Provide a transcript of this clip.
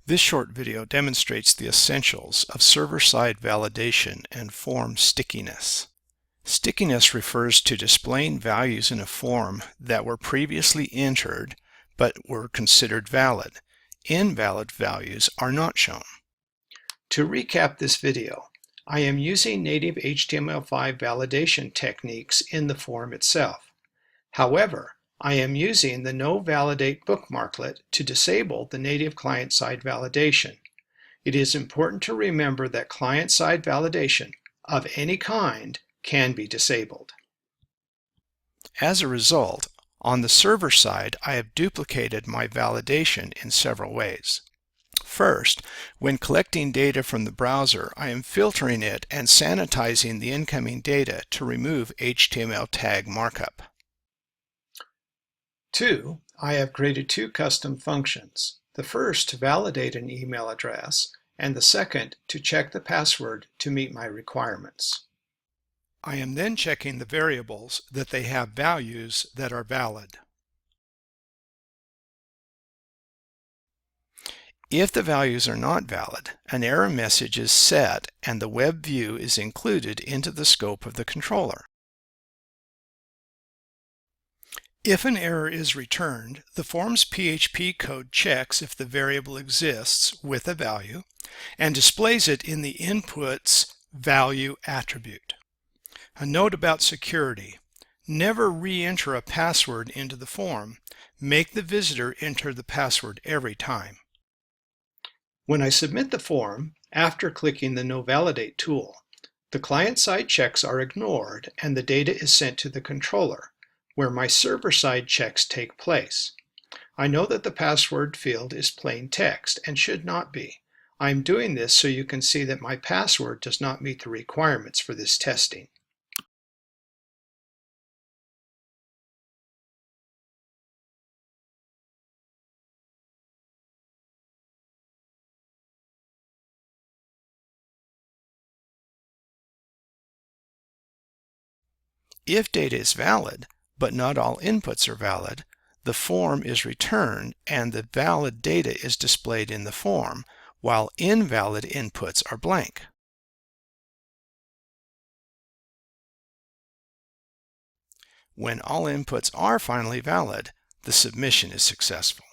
This short video demonstrates the essentials of server-side validation and form stickiness. Stickiness refers to displaying values in a form that were previously entered but were considered valid. Invalid values are not shown. To recap this video, I am using native HTML5 validation techniques in the form itself. However, I am using the noValidate bookmarklet to disable the native client-side validation. It is important to remember that client-side validation of any kind can be disabled. As a result, on the server side, I have duplicated my validation in several ways. First, when collecting data from the browser, I am filtering it and sanitizing the incoming data to remove HTML tag markup. 2. I have created two custom functions. The first to validate an email address, and the second to check the password to meet my requirements. I am then checking the variables that they have values that are valid. If the values are not valid, an error message is set and the web view is included into the scope of the controller. If an error is returned, the form's PHP code checks if the variable exists with a value and displays it in the input's value attribute. A note about security: never re-enter a password into the form. Make the visitor enter the password every time. When I submit the form, after clicking the noValidate tool, the client-side checks are ignored and the data is sent to the controller, where my server-side checks take place. I know that the password field is plain text and should not be. I'm doing this so you can see that my password does not meet the requirements for this testing. If data is valid, but not all inputs are valid, the form is returned and the valid data is displayed in the form, while invalid inputs are blank. When all inputs are finally valid, the submission is successful.